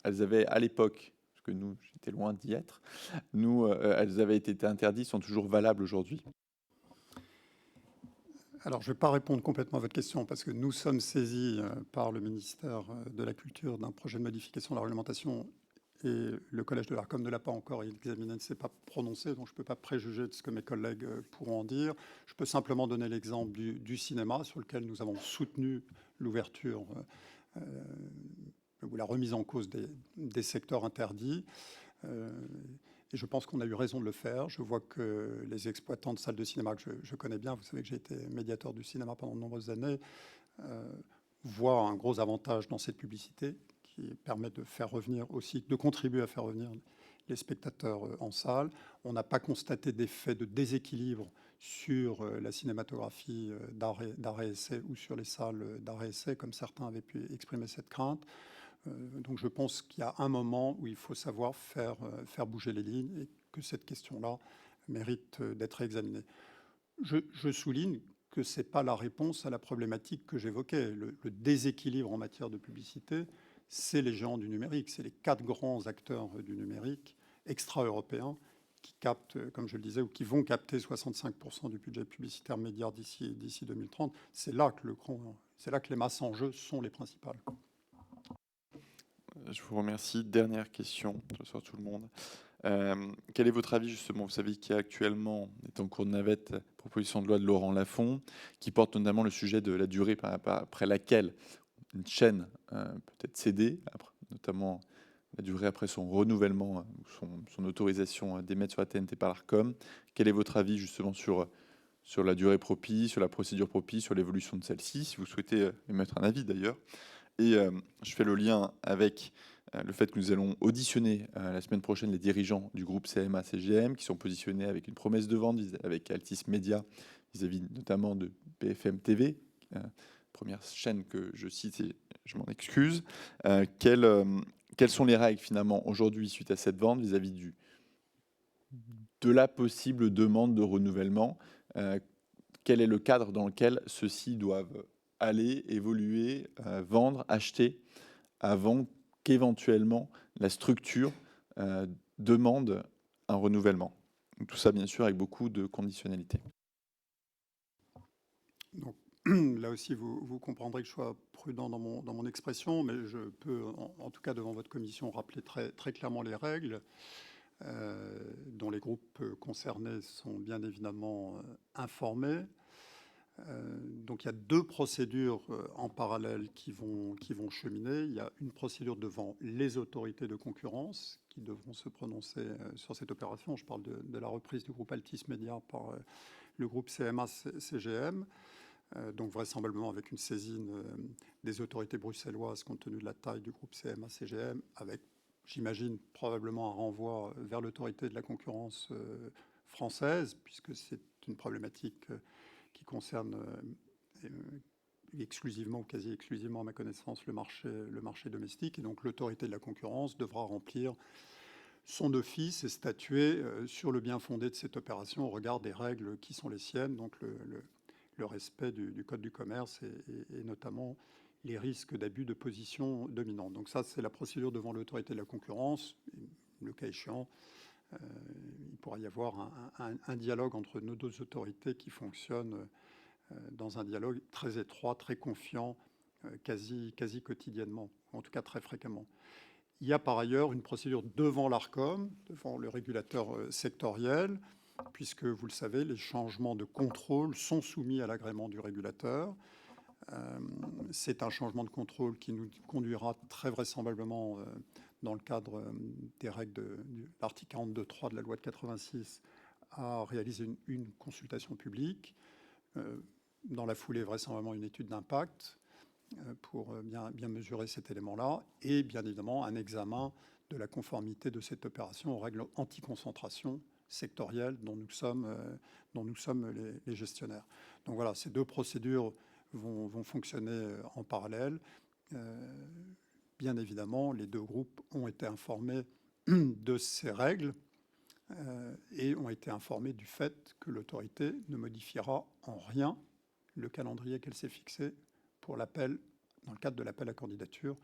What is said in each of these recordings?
elles avaient à l'époque, parce que nous, j'étais loin d'y être, nous, elles avaient été interdites, sont toujours valables aujourd'hui? Alors, je ne vais pas répondre complètement à votre question parce que nous sommes saisis par le ministère de la Culture d'un projet de modification de la réglementation et le Collège de l'Arcom ne l'a pas encore examiné, ne s'est pas prononcé, donc je ne peux pas préjuger de ce que mes collègues pourront en dire. Je peux simplement donner l'exemple du cinéma sur lequel nous avons soutenu l'ouverture ou la remise en cause des secteurs interdits. Et je pense qu'on a eu raison de le faire. Je vois que les exploitants de salles de cinéma que je connais bien, vous savez que j'ai été médiateur du cinéma pendant de nombreuses années, voient un gros avantage dans cette publicité qui permet de faire revenir aussi, de contribuer à faire revenir les spectateurs en salle. On n'a pas constaté d'effet de déséquilibre sur la cinématographie d'art et essai ou sur les salles d'art et essai, comme certains avaient pu exprimer cette crainte. Donc je pense qu'il y a un moment où il faut savoir faire bouger les lignes et que cette question-là mérite d'être examinée. Je souligne que ce n'est pas la réponse à la problématique que j'évoquais. Le déséquilibre en matière de publicité, c'est les géants du numérique, c'est les 4 grands acteurs du numérique extra-européens qui captent, comme je le disais, ou qui vont capter 65% du budget publicitaire média d'ici 2030. C'est là que les masses en jeu sont les principales. Je vous remercie. Dernière question, sur tout le monde. Quel est votre avis, justement? Vous savez qu'il y a actuellement, est en cours de navette, proposition de loi de Laurent Lafon, qui porte notamment le sujet de la durée après laquelle une chaîne peut être cédée, notamment la durée après son renouvellement, son autorisation d'émettre sur la TNT par l'Arcom. Quel est votre avis, justement, sur la durée propice, sur la procédure propice, sur l'évolution de celle-ci, si vous souhaitez émettre un avis d'ailleurs? Et je fais le lien avec le fait que nous allons auditionner la semaine prochaine les dirigeants du groupe CMA-CGM qui sont positionnés avec une promesse de vente avec Altis Media vis-à-vis notamment de BFM TV, première chaîne que je cite et je m'en excuse. Quelles sont les règles finalement aujourd'hui suite à cette vente vis-à-vis de la possible demande de renouvellement? Quel est le cadre dans lequel ceux-ci doivent aller, évoluer, vendre, acheter, avant qu'éventuellement la structure demande un renouvellement? Tout ça, bien sûr, avec beaucoup de conditionnalités. Donc, là aussi, vous comprendrez que je sois prudent dans mon expression, mais je peux, en tout cas devant votre commission, rappeler très clairement les règles dont les groupes concernés sont bien évidemment informés. Donc il y a 2 procédures en parallèle qui vont cheminer. Il y a une procédure devant les autorités de concurrence qui devront se prononcer sur cette opération. Je parle de la reprise du groupe Altis Media par le groupe CMA-CGM, donc vraisemblablement avec une saisine des autorités bruxelloises compte tenu de la taille du groupe CMA-CGM, avec, j'imagine, probablement un renvoi vers l'autorité de la concurrence française, puisque c'est une problématique qui concerne exclusivement ou quasi exclusivement, à ma connaissance, le marché domestique. Et donc l'autorité de la concurrence devra remplir son office et statuer sur le bien fondé de cette opération au regard des règles qui sont les siennes, donc le respect du Code du commerce et notamment les risques d'abus de position dominante. Donc ça, c'est la procédure devant l'autorité de la concurrence. Le cas échéant, il pourra y avoir un dialogue entre nos 2 autorités qui fonctionne dans un dialogue très étroit, très confiant, quasi quotidiennement, en tout cas très fréquemment. Il y a par ailleurs une procédure devant l'Arcom, devant le régulateur sectoriel, puisque, vous le savez, les changements de contrôle sont soumis à l'agrément du régulateur. C'est un changement de contrôle qui nous conduira très vraisemblablement, dans le cadre des règles de l'article 42.3 de la loi de 86, à réaliser une consultation publique. Dans la foulée, vraisemblablement une étude d'impact pour bien mesurer cet élément-là, et bien évidemment un examen de la conformité de cette opération aux règles anti-concentration sectorielle dont nous sommes les gestionnaires. Donc voilà, ces 2 procédures vont fonctionner en parallèle. Bien évidemment, les 2 groupes ont été informés de ces règles et ont été informés du fait que l'autorité ne modifiera en rien le calendrier qu'elle s'est fixé pour l'appel, dans le cadre de l'appel à candidature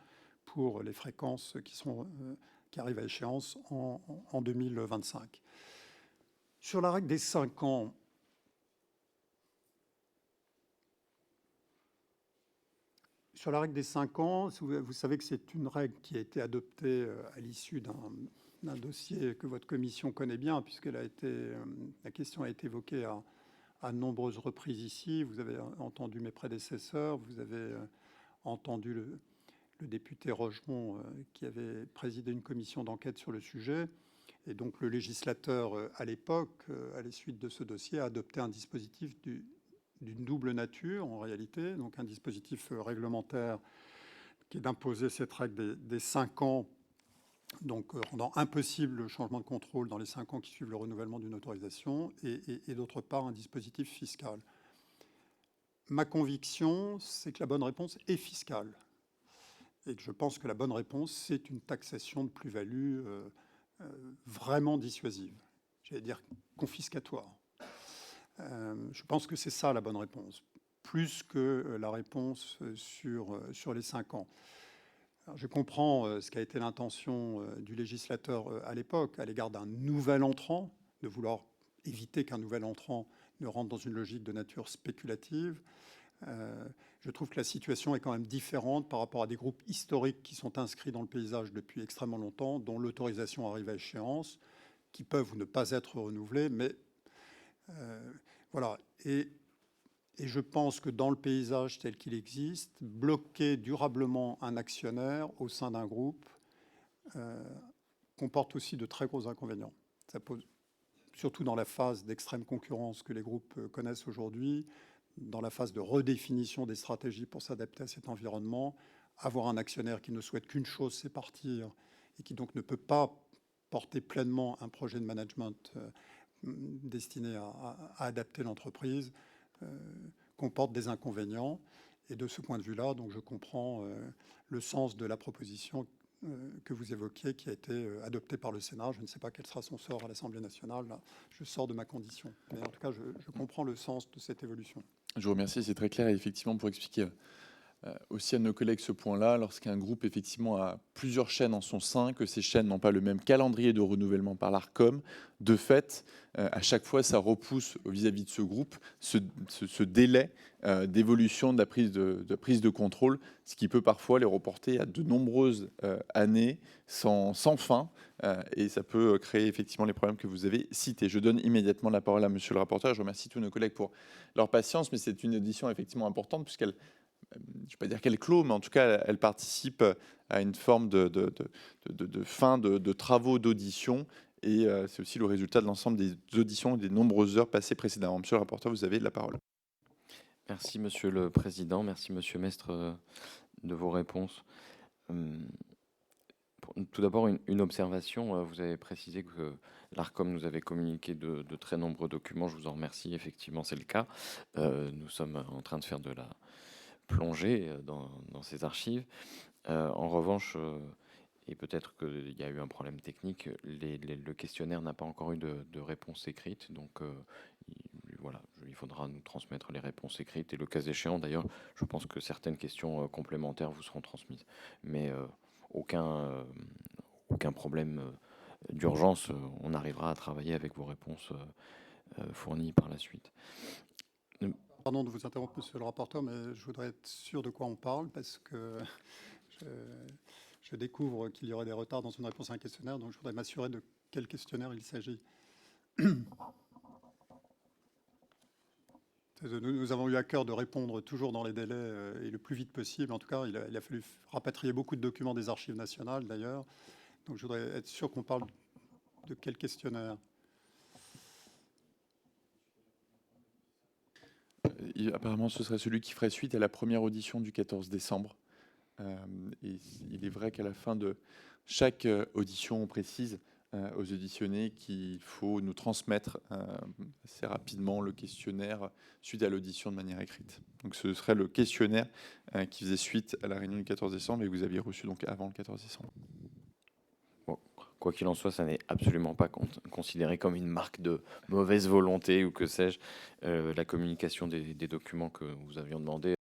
pour les fréquences qui arrivent à échéance en 2025. Sur la règle des 5 ans, vous savez que c'est une règle qui a été adoptée à l'issue d'un dossier que votre commission connaît bien, puisque la question a été évoquée à de nombreuses reprises ici. Vous avez entendu mes prédécesseurs, vous avez entendu le député Rogemont qui avait présidé une commission d'enquête sur le sujet. Et donc le législateur, à l'époque, à la suite de ce dossier, a adopté un dispositif d'une double nature, en réalité. Donc un dispositif réglementaire qui est d'imposer cette règle des 5 ans, donc rendant impossible le changement de contrôle dans les 5 ans qui suivent le renouvellement d'une autorisation, et d'autre part un dispositif fiscal. Ma conviction, c'est que la bonne réponse est fiscale. Et que je pense que la bonne réponse, c'est une taxation de plus-value vraiment dissuasive, j'allais dire confiscatoire. Je pense que c'est ça la bonne réponse, plus que la réponse sur les 5 ans. Alors, je comprends ce qu'a été l'intention du législateur à l'époque, à l'égard d'un nouvel entrant, de vouloir éviter qu'un nouvel entrant ne rentre dans une logique de nature spéculative. Je trouve que la situation est quand même différente par rapport à des groupes historiques qui sont inscrits dans le paysage depuis extrêmement longtemps, dont l'autorisation arrive à échéance, qui peuvent ou ne pas être renouvelés, mais voilà. Et je pense que dans le paysage tel qu'il existe, bloquer durablement un actionnaire au sein d'un groupe comporte aussi de très gros inconvénients. Ça pose, surtout dans la phase d'extrême concurrence que les groupes connaissent aujourd'hui, dans la phase de redéfinition des stratégies pour s'adapter à cet environnement, avoir un actionnaire qui ne souhaite qu'une chose, c'est partir, et qui donc ne peut pas porter pleinement un projet de management destiné à adapter l'entreprise, comporte des inconvénients. Et de ce point de vue-là, donc je comprends le sens de la proposition que vous évoquiez, qui a été adoptée par le Sénat. Je ne sais pas quel sera son sort à l'Assemblée nationale. Là, je sors de ma condition. Mais en tout cas, je comprends le sens de cette évolution. Je vous remercie, c'est très clair. Et effectivement, pour expliquer aussi à nos collègues ce point-là, lorsqu'un groupe effectivement a plusieurs chaînes en son sein, que ces chaînes n'ont pas le même calendrier de renouvellement par l'Arcom, de fait, à chaque fois, ça repousse vis-à-vis de ce groupe ce délai d'évolution de la prise de contrôle, ce qui peut parfois les reporter à de nombreuses années sans fin, et ça peut créer effectivement les problèmes que vous avez cités. Je donne immédiatement la parole à monsieur le rapporteur. Je remercie tous nos collègues pour leur patience, mais c'est une audition effectivement importante puisqu'elle, je ne vais pas dire qu'elle clôt, mais en tout cas, elle participe à une forme de fin de travaux d'audition. Et c'est aussi le résultat de l'ensemble des auditions et des nombreuses heures passées précédemment. Monsieur le rapporteur, vous avez la parole. Merci, Monsieur le Président. Merci, Monsieur Mestre, de vos réponses. Tout d'abord, une observation. Vous avez précisé que l'Arcom nous avait communiqué de très nombreux documents. Je vous en remercie. Effectivement, c'est le cas. Nous sommes en train de faire de la plongée dans ces archives. En revanche, et peut-être qu'il y a eu un problème technique, le questionnaire n'a pas encore eu de réponse écrite. Donc, voilà, il faudra nous transmettre les réponses écrites. Et le cas échéant, d'ailleurs, je pense que certaines questions complémentaires vous seront transmises. Mais aucun problème d'urgence. On arrivera à travailler avec vos réponses fournies par la suite. Pardon de vous interrompre, monsieur le rapporteur, mais je voudrais être sûr de quoi on parle, parce que je découvre qu'il y aurait des retards dans une réponse à un questionnaire, donc je voudrais m'assurer de quel questionnaire il s'agit. Nous avons eu à cœur de répondre toujours dans les délais et le plus vite possible. En tout cas, il a fallu rapatrier beaucoup de documents des archives nationales, d'ailleurs. Donc je voudrais être sûr qu'on parle de quel questionnaire. Apparemment, ce serait celui qui ferait suite à la première audition du 14 décembre. Et il est vrai qu'à la fin de chaque audition, on précise aux auditionnés qu'il faut nous transmettre assez rapidement le questionnaire suite à l'audition de manière écrite. Donc ce serait le questionnaire qui faisait suite à la réunion du 14 décembre et que vous aviez reçu donc avant le 14 décembre. Bon, quoi qu'il en soit, ça n'est absolument pas considéré comme une marque de mauvaise volonté ou que sais-je. La communication des documents que vous avions demandé